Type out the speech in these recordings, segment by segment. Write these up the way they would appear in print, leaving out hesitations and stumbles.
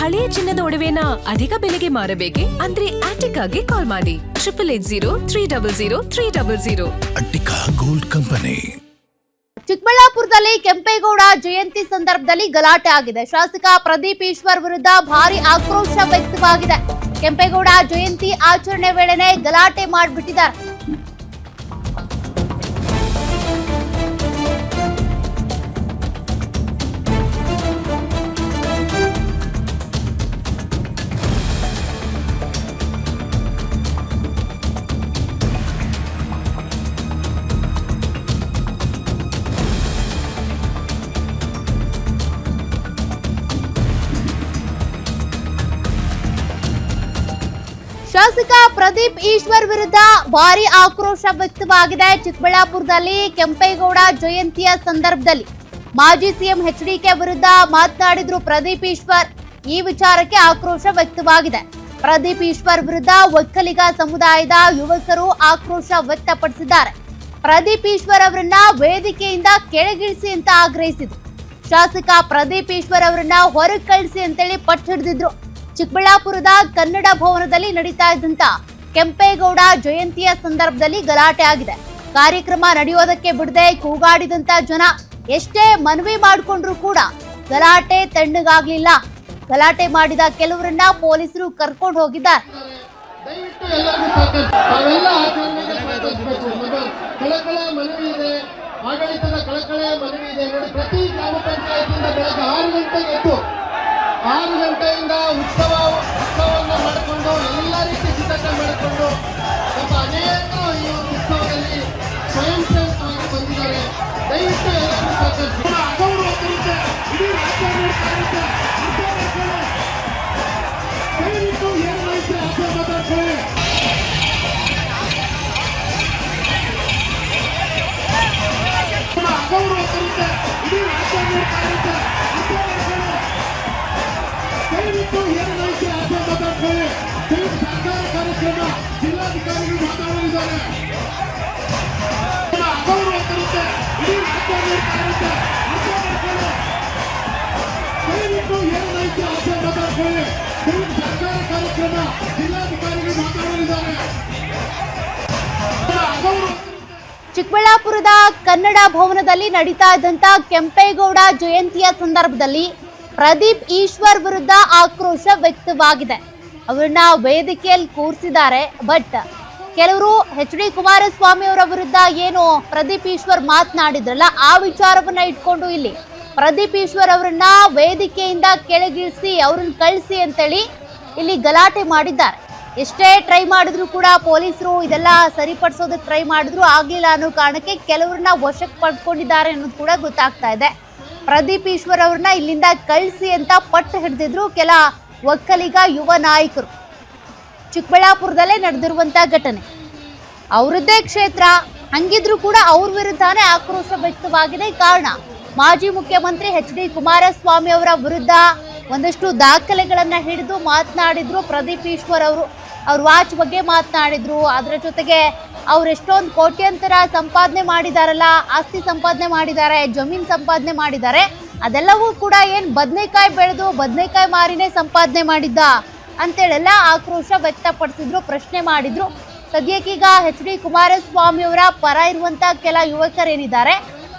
ಹಳೆಯ ಚಿನ್ನದ ಒಡವೆನ ಅಧಿಕ ಬೆಲೆಗೆ ಮಾರಬೇಕೆ? ಅಂದ್ರೆ ಆಟಿಕಾಗೆ ಕಾಲ್ ಮಾಡಿ 8880 ಅಟ್ಟಿಕಾ ಗೋಲ್ಡ್ ಕಂಪನಿ. ಚಿಕ್ಕಬಳ್ಳಾಪುರದಲ್ಲಿ ಕೆಂಪೇಗೌಡ ಜಯಂತಿ ಸಂದರ್ಭದಲ್ಲಿ ಗಲಾಟೆ ಆಗಿದೆ. ಶಾಸಕ ಪ್ರದೀಪ್ ಈಶ್ವರ್ ವಿರುದ್ಧ ಭಾರಿ ಆಕ್ರೋಶ ವ್ಯಕ್ತವಾಗಿದೆ. ಕೆಂಪೇಗೌಡ ಜಯಂತಿ ಆಚರಣೆ ವೇಳೆನೆ ಗಲಾಟೆ ಮಾಡಿಬಿಟ್ಟಿದ್ದಾರೆ. ಶಾಸಕ ಪ್ರದೀಪ್ ಈಶ್ವರ್ ವಿರುದ್ಧ ಭಾರಿ ಆಕ್ರೋಶ ವ್ಯಕ್ತವಾಗಿದೆ. ಚಿಕ್ಕಬಳ್ಳಾಪುರದಲ್ಲಿ ಕೆಂಪೇಗೌಡ ಜಯಂತಿಯ ಸಂದರ್ಭದಲ್ಲಿ ಮಾಜಿ ಸಿಎಂ ಎಚ್ಡಿಕೆ ವಿರುದ್ಧ ಮಾತನಾಡಿದ್ರು ಪ್ರದೀಪ್ ಈಶ್ವರ್. ಈ ವಿಚಾರಕ್ಕೆ ಆಕ್ರೋಶ ವ್ಯಕ್ತವಾಗಿದೆ. ಪ್ರದೀಪ್ ಈಶ್ವರ್ ವಿರುದ್ಧ ಒಕ್ಕಲಿಗ ಸಮುದಾಯದ ಯುವಕರು ಆಕ್ರೋಶ ವ್ಯಕ್ತಪಡಿಸಿದ್ದಾರೆ. ಪ್ರದೀಪ್ ಈಶ್ವರ್ ಅವರನ್ನ ವೇದಿಕೆಯಿಂದ ಕೆಳಗಿಳಿಸಿ ಅಂತ ಆಗ್ರಹಿಸಿದ್ರು. ಶಾಸಕ ಪ್ರದೀಪ್ ಈಶ್ವರ್ ಅವರನ್ನ ಹೊರಗೆ ಕಳಿಸಿ ಅಂತೇಳಿ ಪಟ್ಟು ಹಿಡಿದಿದ್ರು. ಚಿಕ್ಕಬಳ್ಳಾಪುರದ ಕನ್ನಡ ಭವನದಲ್ಲಿ ನಡೀತಾ ಇದ್ದಂತ ಕೆಂಪೇಗೌಡ ಜಯಂತಿಯ ಸಂದರ್ಭದಲ್ಲಿ ಗಲಾಟೆ ಆಗಿದೆ. ಕಾರ್ಯಕ್ರಮ ನಡೆಯೋದಕ್ಕೆ ಬಿಡದೆ ಕೂಗಾಡಿದಂತ ಜನ ಎಷ್ಟೇ ಮನವಿ ಮಾಡಿಕೊಂಡ್ರು ಕೂಡ ಗಲಾಟೆ ತಣ್ಣಗಾಗ್ಲಿಲ್ಲ. ಗಲಾಟೆ ಮಾಡಿದ ಕೆಲವರನ್ನ ಪೊಲೀಸರು ಕರ್ಕೊಂಡು ಹೋಗಿದ್ದಾರೆ. ಆಡಳಿತದ ಕಳಕಳೆ ಮನವಿ ಇದೆ ನೋಡಿ. ಪ್ರತಿ ಗ್ರಾಮ ಪಂಚಾಯತಿಯಿಂದ ಬೆಳಗ್ಗೆ 6 ಗಂಟೆಗೆ ಎದ್ದು 6 ಗಂಟೆಯಿಂದ ಉತ್ಸವವನ್ನು ಮಾಡಿಕೊಂಡು ಎಲ್ಲ ರೀತಿ ಸಿದ್ಧತೆ ಮಾಡಿಕೊಂಡು ನಮ್ಮ ಅನೇಕರು ಈ ಉತ್ಸವದಲ್ಲಿ ಸ್ವಯಂ ಪ್ರೇರಿತವಾಗಿ ಬಂದಿದ್ದಾರೆ. ದಯವಿಟ್ಟು ಎಲ್ಲರೂ ಸಹಕರಿಸಿ. ಅಗೌರವ ಬರುತ್ತೆ, ಇಡೀ ರಾಜ್ಯ ನೋಡ್ತಾ ಇರುತ್ತೆ. ದಯವಿಟ್ಟು ಏನಾಯ್ತು ಆಚೆ ಮಾತಾಡ್ಕೊಳ್ಳಿ. ಅಗೌರವ ಬರುತ್ತೆ, ಇಡೀ ರಾಜ್ಯ ನೋಡ್ತಾ ಇರುತ್ತೆ. ದಯವಿಟ್ಟು ಏನಾಯ್ತು ಆಚೆ ಮಾತಾಡ್ಕೊಳ್ಳಿ. ಸರ್ಕಾರ ಕಾರ್ಯಕ್ರಮ ಜಿಲ್ಲಾಧಿಕಾರಿಗಳು ಮಾತಾಡಲಿದ್ದಾರೆ. ಅಗೌರವ ಬರುತ್ತೆ, ಇಡೀ ರಾಜ್ಯ ನೋಡ್ತಾ ಇರುತ್ತೆ. ದಯವಿಟ್ಟು ಏನಾಯ್ತು ಆಚೆ ಮಾತಾಡ್ಕೊಳ್ಳಿ. ಸರ್ಕಾರ ಕಾರ್ಯಕ್ರಮ ಜಿಲ್ಲಾಧಿಕಾರಿಗಳು ಮಾತಾಡಲಿದ್ದಾರೆ. ಅಗೌರವ. ಚಿಕ್ಕಬಳ್ಳಾಪುರದ ಕನ್ನಡ ಭವನದಲ್ಲಿ ನಡೀತಾ ಇದ್ದಂತ ಕೆಂಪೇಗೌಡ ಜಯಂತಿಯ ಸಂದರ್ಭದಲ್ಲಿ ಪ್ರದೀಪ್ ಈಶ್ವರ್ ವಿರುದ್ಧ ಆಕ್ರೋಶ ವ್ಯಕ್ತವಾಗಿದೆ. ಅವರನ್ನ ವೇದಿಕೆಯಲ್ಲಿ ಕೂರಿಸಿದ್ದಾರೆ. ಬಟ್ ಕೆಲವರು ಎಚ್.ಡಿ. ಕುಮಾರಸ್ವಾಮಿ ಅವರ ವಿರುದ್ಧ ಏನು ಪ್ರದೀಪ್ ಈಶ್ವರ್ ಮಾತನಾಡಿದ್ರಲ್ಲ, ಆ ವಿಚಾರವನ್ನ ಇಟ್ಕೊಂಡು ಇಲ್ಲಿ ಪ್ರದೀಪ್ ಈಶ್ವರ್ ಅವರನ್ನ ವೇದಿಕೆಯಿಂದ ಕೆಳಗಿಳಿಸಿ ಅವ್ರನ್ನ ಕಳಿಸಿ ಅಂತೇಳಿ ಇಲ್ಲಿ ಗಲಾಟೆ ಮಾಡಿದ್ದಾರೆ. ಎಷ್ಟೇ ಟ್ರೈ ಮಾಡಿದ್ರು ಕೂಡ ಪೊಲೀಸರು ಇದೆಲ್ಲ ಸರಿಪಡಿಸೋದಕ್ಕೆ ಟ್ರೈ ಮಾಡಿದ್ರು ಆಗ್ಲಿಲ್ಲ ಅನ್ನೋ ಕಾರಣಕ್ಕೆ ಕೆಲವ್ರನ್ನ ವಶಕ್ಕೆ ಪಡ್ಕೊಂಡಿದ್ದಾರೆ ಅನ್ನೋದು ಕೂಡ ಗೊತ್ತಾಗ್ತಾ ಇದೆ. ಪ್ರದೀಪ್ ಈಶ್ವರ್ ಅವ್ರನ್ನ ಇಲ್ಲಿಂದ ಕಳಿಸಿ ಅಂತ ಪಟ್ಟು ಹಿಡಿದಿದ್ರು ಕೆಲ ಒಕ್ಕಲಿಗ ಯುವ ನಾಯಕರು. ಚಿಕ್ಕಬಳ್ಳಾಪುರದಲ್ಲೇ ನಡೆದಿರುವಂತ ಘಟನೆ, ಅವರದ್ದೇ ಕ್ಷೇತ್ರ, ಹಂಗಿದ್ರು ಕೂಡ ಅವ್ರ ವಿರುದ್ಧನೇ ಆಕ್ರೋಶ ವ್ಯಕ್ತವಾಗಿದೆ. ಕಾರಣ ಮಾಜಿ ಮುಖ್ಯಮಂತ್ರಿ ಎಚ್.ಡಿ. ಕುಮಾರಸ್ವಾಮಿ ಅವರ ವಿರುದ್ಧ ಒಂದಷ್ಟು ದಾಖಲೆಗಳನ್ನ ಹಿಡಿದು ಮಾತನಾಡಿದ್ರು ಪ್ರದೀಪ್ ಈಶ್ವರ್ ಅವರು. ಅವ್ರ ವಾಚ್ ಬಗ್ಗೆ ಮಾತನಾಡಿದ್ರು. ಅದರ ಜೊತೆಗೆ ಅವ್ರು ಎಷ್ಟೊಂದು ಕೋಟ್ಯಂತರ ಸಂಪಾದನೆ ಮಾಡಿದಾರಲ್ಲ, ಆಸ್ತಿ ಸಂಪಾದನೆ ಮಾಡಿದ್ದಾರೆ, ಜಮೀನ್ ಸಂಪಾದನೆ ಮಾಡಿದ್ದಾರೆ. ಅದೆಲ್ಲವೂ ಕೂಡ ಏನ್ ಬದನೆಕಾಯಿ ಬೆಳೆದು ಬದನೆಕಾಯಿ ಮಾರಿನೇ ಸಂಪಾದನೆ ಮಾಡಿದ್ದ ಅಂತೇಳೆಲ್ಲ ಆಕ್ರೋಶ ವ್ಯಕ್ತಪಡಿಸಿದ್ರು, ಪ್ರಶ್ನೆ ಮಾಡಿದ್ರು. ಸದ್ಯಕ್ಕೀಗ ಎಚ್.ಡಿ. ಕುಮಾರಸ್ವಾಮಿ ಅವರ ಪರ ಇರುವಂತ ಕೆಲ ಯುವಕರೇನಿದ್ದಾರೆ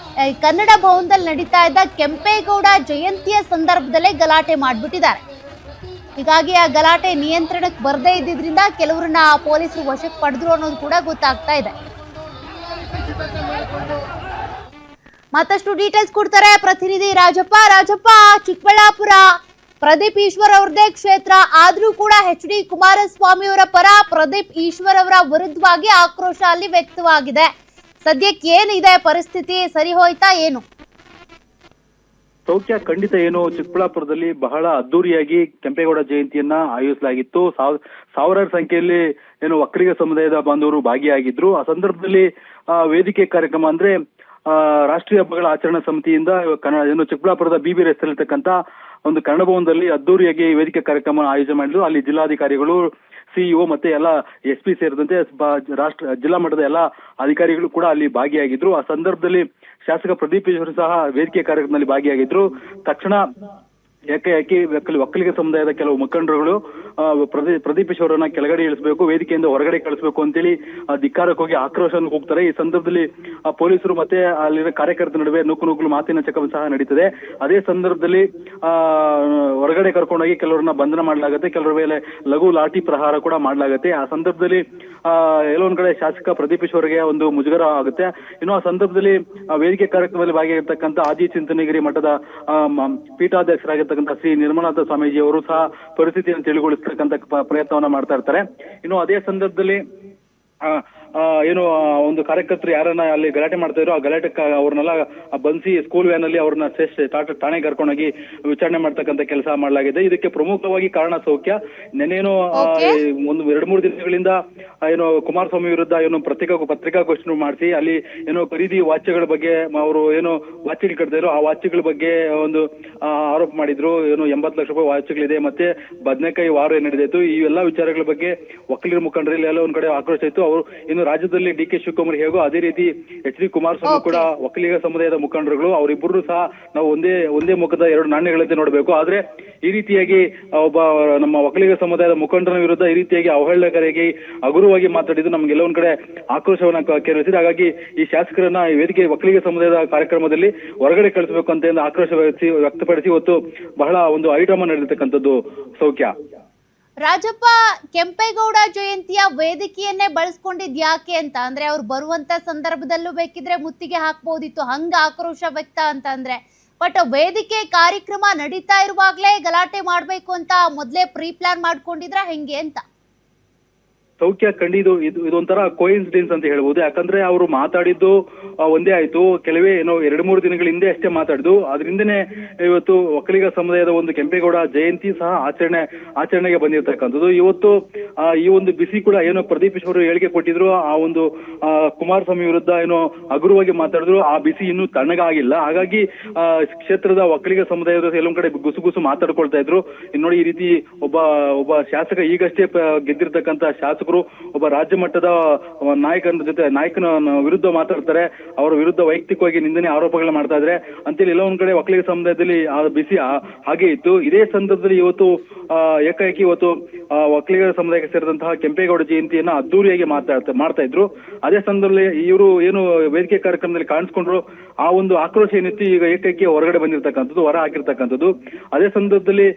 ಕನ್ನಡ ಭವನದಲ್ಲಿ ನಡೀತಾ ಇದ್ದ ಕೆಂಪೇಗೌಡ ಜಯಂತಿಯ ಸಂದರ್ಭದಲ್ಲೇ ಗಲಾಟೆ ಮಾಡಿಬಿಟ್ಟಿದ್ದಾರೆ. ಹೀಗಾಗಿ ಆ ಗಲಾಟೆ ನಿಯಂತ್ರಣಕ್ಕೆ ಬರದೇ ಇದ್ದಿದ್ರಿಂದ ಕೆಲವರನ್ನ ಪೊಲೀಸರು ವಶಕ್ಕೆ ಪಡೆದ್ರು ಅನ್ನೋದು ಕೂಡ ಗೊತ್ತಾಗ್ತಾ ಇದೆ. ಮತ್ತಷ್ಟು ಡೀಟೇಲ್ಸ್ ಕೊಡ್ತಾರೆ ಪ್ರತಿನಿಧಿ ರಾಜಪ್ಪ. ಚಿಕ್ಕಬಳ್ಳಾಪುರ ಪ್ರದೀಪ್ ಈಶ್ವರ್ ಅವ್ರದೇ ಕ್ಷೇತ್ರ ಆದ್ರೂ ಕೂಡ ಎಚ್.ಡಿ. ಕುಮಾರಸ್ವಾಮಿ ಅವರ ಪರ ಪ್ರದೀಪ್ ಈಶ್ವರ್ ಅವರ ವಿರುದ್ಧವಾಗಿ ಆಕ್ರೋಶ ಅಲ್ಲಿ ವ್ಯಕ್ತವಾಗಿದೆ. ಸದ್ಯಕ್ಕೆ ಏನಿದೆ ಪರಿಸ್ಥಿತಿ, ಸರಿ ಹೋಯ್ತಾ ಏನು? ಸೌಖ್ಯ ಖಂಡಿತ ಏನು, ಚಿಕ್ಕಬಳ್ಳಾಪುರದಲ್ಲಿ ಬಹಳ ಅದ್ದೂರಿಯಾಗಿ ಕೆಂಪೇಗೌಡ ಜಯಂತಿಯನ್ನ ಆಯೋಜಿಸಲಾಗಿತ್ತು. ಸಾವಿರಾರು ಸಂಖ್ಯೆಯಲ್ಲಿ ಏನು ಒಕ್ಕಲಿಗ ಸಮುದಾಯದ ಬಾಂಧವರು ಭಾಗಿಯಾಗಿದ್ರು. ಆ ಸಂದರ್ಭದಲ್ಲಿ ವೇದಿಕೆ ಕಾರ್ಯಕ್ರಮ ಅಂದ್ರೆ ರಾಷ್ಟ್ರೀಯ ಹಬ್ಬಗಳ ಆಚರಣಾ ಸಮಿತಿಯಿಂದ ಏನು ಚಿಕ್ಕಬಳ್ಳಾಪುರದ ಬಿಬಿ ರಸ್ತೆಯಲ್ಲಿರ್ತಕ್ಕಂಥ ಒಂದು ಕನ್ನಡ ಭವನದಲ್ಲಿ ಅದ್ದೂರಿಯಾಗಿ ವೇದಿಕೆ ಕಾರ್ಯಕ್ರಮ ಆಯೋಜನೆ ಮಾಡಿದ್ರು. ಅಲ್ಲಿ ಜಿಲ್ಲಾಧಿಕಾರಿಗಳು, ಸಿಇಒ ಮತ್ತೆ ಎಲ್ಲ SP ಸೇರಿದಂತೆ ಜಿಲ್ಲಾ ಮಟ್ಟದ ಎಲ್ಲ ಅಧಿಕಾರಿಗಳು ಕೂಡ ಅಲ್ಲಿ ಭಾಗಿಯಾಗಿದ್ರು. ಆ ಸಂದರ್ಭದಲ್ಲಿ ಶಾಸಕ ಪ್ರದೀಪ್ ಈಶ್ವರ್ ಸಹ ವೇದಿಕೆ ಕಾರ್ಯಕ್ರಮದಲ್ಲಿ ಭಾಗಿಯಾಗಿದ್ರು. ತಕ್ಷಣ ಏಕಾಏಕಿ ಒಕ್ಕಲಿಗ ಸಮುದಾಯದ ಕೆಲವು ಮುಖಂಡರುಗಳು ಪ್ರದೀಪ್ ಈಶ್ವರನ್ನ ಕೆಳಗಡೆ ಇಳಿಸಬೇಕು, ವೇದಿಕೆಯಿಂದ ಹೊರಗಡೆ ಕಳಿಸಬೇಕು ಅಂತೇಳಿ ಧಿಕ್ಕಾರಕ್ಕೆ ಹೋಗಿ ಆಕ್ರೋಶವನ್ನು ಕೂಗ್ತಾರೆ. ಈ ಸಂದರ್ಭದಲ್ಲಿ ಪೊಲೀಸರು ಮತ್ತೆ ಅಲ್ಲಿನ ಕಾರ್ಯಕರ್ತರ ನಡುವೆ ನೂಕು ಮಾತಿನ ಚಕಮಕಿ ಸಹ ನಡೀತದೆ. ಅದೇ ಸಂದರ್ಭದಲ್ಲಿ ಹೊರಗಡೆ ಕರ್ಕೊಂಡೋಗಿ ಕೆಲವರನ್ನ ಬಂಧನ ಮಾಡಲಾಗುತ್ತೆ, ಕೆಲವರ ಮೇಲೆ ಲಘು ಲಾಠಿ ಪ್ರಹಾರ ಕೂಡ ಮಾಡಲಾಗುತ್ತೆ. ಆ ಸಂದರ್ಭದಲ್ಲಿ ಎಲ್ಲೊಂದ್ ಕಡೆ ಶಾಸಕ ಪ್ರದೀಪ್ ಈಶ್ವರ್ಗೆ ಒಂದು ಮುಜುಗರ ಆಗುತ್ತೆ. ಇನ್ನು ಆ ಸಂದರ್ಭದಲ್ಲಿ ವೇದಿಕೆ ಕಾರ್ಯಕ್ರಮದಲ್ಲಿ ಭಾಗಿಯಾಗಿರ್ತಕ್ಕಂಥ ಆದಿ ಚಿಂತನಗಿರಿ ಮಠದ ಪೀಠಾಧ್ಯಕ್ಷರಾಗಿರ್ತಕ್ಕಂಥ ಶ್ರೀ ನಿರ್ಮಲಾನಂದ ಸ್ವಾಮೀಜಿ ಅವರು ಸಹ ಪರಿಸ್ಥಿತಿಯನ್ನು ತಿಳಿಗೊಳಿಸ್ತಕ್ಕಂಥ ಪ್ರಯತ್ನವನ್ನ ಮಾಡ್ತಾ ಇರ್ತಾರೆ. ಇನ್ನು ಅದೇ ಸಂದರ್ಭದಲ್ಲಿ ಏನು ಒಂದು ಕಾರ್ಯಕರ್ತರು ಯಾರನ್ನ ಅಲ್ಲಿ ಗಲಾಟೆ ಮಾಡ್ತಾ ಇದ್ರು, ಆ ಗಲಾಟೆಗೆ ಅವ್ರನ್ನೆಲ್ಲ ಬಂಧಿಸಿ ಸ್ಕೂಲ್ ವ್ಯಾನ್ ಅಲ್ಲಿ ಅವ್ರನ್ನ ಠಾಣೆಗೆ ಕರ್ಕೊಂಡೋಗಿ ವಿಚಾರಣೆ ಮಾಡ್ತಕ್ಕಂಥ ಕೆಲಸ ಮಾಡಲಾಗಿದೆ. ಇದಕ್ಕೆ ಪ್ರಮುಖವಾಗಿ ಕಾರಣ ಸೌಖ್ಯ. ನೆನೇನು ಒಂದು 2-3 ದಿನಗಳಿಂದ ಏನು ಕುಮಾರಸ್ವಾಮಿ ವಿರುದ್ಧ ಏನು ಪತ್ರಿಕಾಗೋಷ್ಠಿ ಮಾಡಿಸಿ ಅಲ್ಲಿ ಏನೋ ಖರೀದಿ ವಾಚ್ಯಗಳ ಬಗ್ಗೆ ಅವರು ಏನು ವಾಚ್ಯಗಳು ಕಟ್ತಾ ಇದ್ರು, ಆ ವಾಚ್ಯಗಳ ಬಗ್ಗೆ ಒಂದು ಆರೋಪ ಮಾಡಿದ್ರು. ಏನು 80 ಲಕ್ಷ ರೂಪಾಯಿ ವಾಚ್ಯಗಳಿದೆ, ಮತ್ತೆ ಬದನೆಕಾಯಿ ವಾರ ನಡೆದಿತ್ತು. ಈ ಎಲ್ಲಾ ವಿಚಾರಗಳ ಬಗ್ಗೆ ಒಕ್ಕಲಿಗರ ಮುಖಂಡರಲ್ಲಿ ಎಲ್ಲ ಒಂದ್ ಕಡೆ ಆಕ್ರೋಶ ಇತ್ತು. ಅವರು ಇನ್ನು ರಾಜ್ಯದಲ್ಲಿ ಡಿ ಕೆ ಶಿವಕುಮಾರ್ ಹೇಗೋ ಅದೇ ರೀತಿ ಎಚ್ ಡಿ ಕುಮಾರಸ್ವಾಮಿ ಕೂಡ ಒಕ್ಕಲಿಗ ಸಮುದಾಯದ ಮುಖಂಡರುಗಳು, ಅವರಿಬ್ಬರು ಸಹ ನಾವು ಒಂದೇ ಮುಖದ 2 ನಾಣ್ಯಗಳಂತೆ ನೋಡಬೇಕು. ಆದ್ರೆ ಈ ರೀತಿಯಾಗಿ ಒಬ್ಬ ನಮ್ಮ ಒಕ್ಕಲಿಗ ಸಮುದಾಯದ ಮುಖಂಡರ ವಿರುದ್ಧ ಈ ರೀತಿಯಾಗಿ ಅವಹೇಳನಕಾರಿಯಾಗಿ ಹಗುರವಾಗಿ ಮಾತಾಡಿದ್ದು ನಮ್ಗೆಲ್ಲ ಒಂದ್ ಕಡೆ ಆಕ್ರೋಶವನ್ನ ಕೆರಳಿಸಿದೆ. ಹಾಗಾಗಿ ಈ ಶಾಸಕರನ್ನ ಈ ವೇದಿಕೆ ಒಕ್ಕಲಿಗ ಸಮುದಾಯದ ಕಾರ್ಯಕ್ರಮದಲ್ಲಿ ಹೊರಗಡೆ ಕಳಿಸಬೇಕು ಅಂತ ಆಕ್ರೋಶ ವ್ಯಕ್ತಪಡಿಸಿ ಇವತ್ತು ಬಹಳ ಒಂದು ಐಟಮ್ ನಡೆದಿರ್ತಕ್ಕಂಥದ್ದು ಸೌಖ್ಯ. ರಾಜಪ್ಪ, ಕೆಂಪೇಗೌಡ ಜಯಂತಿಯ ವೇದಿಕೆಯನ್ನೇ ಬಳಸ್ಕೊಂಡಿದ್ ಯಾಕೆ ಅಂತ ಅಂದ್ರೆ ಅವ್ರು ಬರುವಂತ ಸಂದರ್ಭದಲ್ಲೂ ಬೇಕಿದ್ರೆ ಮುತ್ತಿಗೆ ಹಾಕ್ಬೋದಿತ್ತು, ಹಂಗ ಆಕ್ರೋಶ ವ್ಯಕ್ತ ಅಂತ ಅಂದ್ರೆ. ಬಟ್ ವೇದಿಕೆ ಕಾರ್ಯಕ್ರಮ ನಡೀತಾ ಇರುವಾಗ್ಲೇ ಗಲಾಟೆ ಮಾಡ್ಬೇಕು ಅಂತ ಮೊದ್ಲೇ ಪ್ರೀ ಪ್ಲಾನ್ ಮಾಡ್ಕೊಂಡಿದ್ರ ಹೆಂಗೆ ಅಂತ? ಸೌಖ್ಯ ಕಂಡಿದ್ದು ಇದೊಂಥರ ಕೋಇನ್ಸಿಡೆನ್ಸ್ ಅಂತ ಹೇಳ್ಬೋದು. ಯಾಕಂದ್ರೆ ಅವರು ಮಾತಾಡಿದ್ದು ಒಂದೇ ಆಯ್ತು, ಕೆಲವೇ ಏನೋ 2-3 ದಿನಗಳ ಹಿಂದೆ ಅಷ್ಟೇ ಮಾತಾಡಿದ್ದು. ಅದರಿಂದನೇ ಇವತ್ತು ಒಕ್ಕಲಿಗ ಸಮುದಾಯದ ಒಂದು ಕೆಂಪೇಗೌಡ ಜಯಂತಿ ಸಹ ಆಚರಣೆಗೆ ಬಂದಿರತಕ್ಕಂಥದ್ದು. ಇವತ್ತು ಈ ಒಂದು ಬಿಸಿ ಕೂಡ ಏನೋ ಪ್ರದೀಪ್ ಈಶ್ವರ್ ಹೇಳಿಕೆ ಕೊಟ್ಟಿದ್ರು, ಆ ಒಂದು ಕುಮಾರಸ್ವಾಮಿ ವಿರುದ್ಧ ಏನೋ ಹಗುರವಾಗಿ ಮಾತಾಡಿದ್ರು, ಆ ಬಿಸಿ ಇನ್ನೂ ತಣ್ಣಗಾಗಿಲ್ಲ. ಹಾಗಾಗಿ ಕ್ಷೇತ್ರದ ಒಕ್ಕಲಿಗ ಸಮುದಾಯದ ಎಲ್ಲೊಂದ್ ಕಡೆ ಗುಸು ಮಾತಾಡ್ಕೊಳ್ತಾ ಇದ್ರು. ನೋಡಿ, ಈ ರೀತಿ ಒಬ್ಬ ಶಾಸಕ ಈಗಷ್ಟೇ ಗೆದ್ದಿರ್ತಕ್ಕಂಥ ಶಾಸಕ ಒಬ್ಬ ರಾಜ್ಯ ಮಟ್ಟದ ನಾಯಕನ ವಿರುದ್ಧ ಮಾತಾಡ್ತಾರೆ, ಅವರ ವಿರುದ್ಧ ವೈಯಕ್ತಿಕವಾಗಿ ನಿಂದನೆ ಆರೋಪಗಳನ್ನ ಮಾಡ್ತಾ ಇದ್ರೆ ಅಂತೇಳಿ ಎಲ್ಲ ಒಂದ್ ಕಡೆ ಒಕ್ಕಲಿಗ ಸಮುದಾಯದಲ್ಲಿ ಆ ಬಿಸಿ ಹಾಗೆ ಇತ್ತು. ಇದೇ ಸಂದರ್ಭದಲ್ಲಿ ಇವತ್ತು ಏಕಾಏಕಿ ಇವತ್ತು ಒಕ್ಕಲಿಗ ಸಮುದಾಯಕ್ಕೆ ಸೇರಿದಂತಹ ಕೆಂಪೇಗೌಡ ಜಯಂತಿಯನ್ನ ಅದ್ದೂರಿಯಾಗಿ ಮಾಡ್ತಾ ಇದ್ರು. ಅದೇ ಸಂದರ್ಭದಲ್ಲಿ ಇವರು ಏನು ವೇದಿಕೆ ಕಾರ್ಯಕ್ರಮದಲ್ಲಿ ಕಾಣಿಸ್ಕೊಂಡ್ರು, ಆ ಒಂದು ಆಕ್ರೋಶ ಏನಿತ್ತು ಈಗ ಏಕಾಏಕಿ ಹೊರಗಡೆ ಬಂದಿರತಕ್ಕಂಥದ್ದು, ಹೊರ ಹಾಕಿರ್ತಕ್ಕಂಥದ್ದು. ಅದೇ ಸಂದರ್ಭದಲ್ಲಿ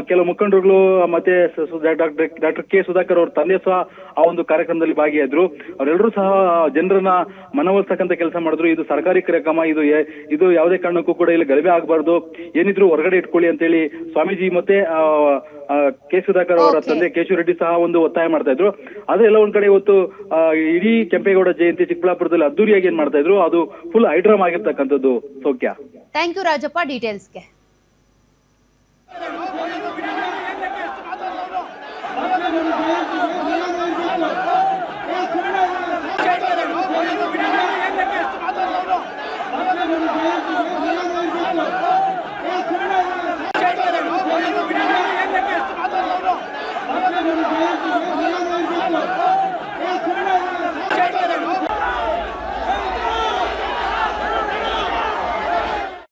ಕೆಲವು ಮುಖಂಡರುಗಳು ಮತ್ತೆ ಡಾಕ್ಟರ್ ಕೆ ಸುಧಾಕರ್ ಅವ್ರ ತಂದೆ ಸಹ ಆ ಒಂದು ಕಾರ್ಯಕ್ರಮದಲ್ಲಿ ಭಾಗಿಯಾದ್ರು. ಅವರೆಲ್ಲರೂ ಸಹ ಜನರನ್ನ ಮನವೊಲಿಸ್ತಕ್ಕಂಥ ಕೆಲಸ ಮಾಡಿದ್ರು. ಇದು ಸರ್ಕಾರಿ ಕಾರ್ಯಕ್ರಮ, ಇದು ಯಾವುದೇ ಕಾರಣಕ್ಕೂ ಕೂಡ ಇಲ್ಲಿ ಗಲಭೆ ಆಗಬಾರ್ದು, ಏನಿದ್ರು ಹೊರಗಡೆ ಇಟ್ಕೊಳ್ಳಿ ಅಂತೇಳಿ ಸ್ವಾಮೀಜಿ ಮತ್ತೆ ಕೆ ಸುಧಾಕರ್ ಅವರ ತಂದೆ ಕೇಶವ ರೆಡ್ಡಿ ಸಹ ಒಂದು ಒತ್ತಾಯ ಮಾಡ್ತಾ ಇದ್ರು. ಅದೆಲ್ಲ ಒಂದ್ ಕಡೆ ಇವತ್ತು ಇಡೀ ಕೆಂಪೇಗೌಡ ಜಯಂತಿ ಚಿಕ್ಕಬಳ್ಳಾಪುರದಲ್ಲಿ ಅದ್ದೂರಿಯಾಗಿ ಏನ್ ಮಾಡ್ತಾ ಇದ್ರು, ಅದು ಫುಲ್ ಐಡ್ರಾಮ್ ಆಗಿರ್ತಕ್ಕಂಥದ್ದು ಸೌಖ್ಯ. Thank you Rajappa ಡೀಟೇಲ್ಸ್ಗೆ.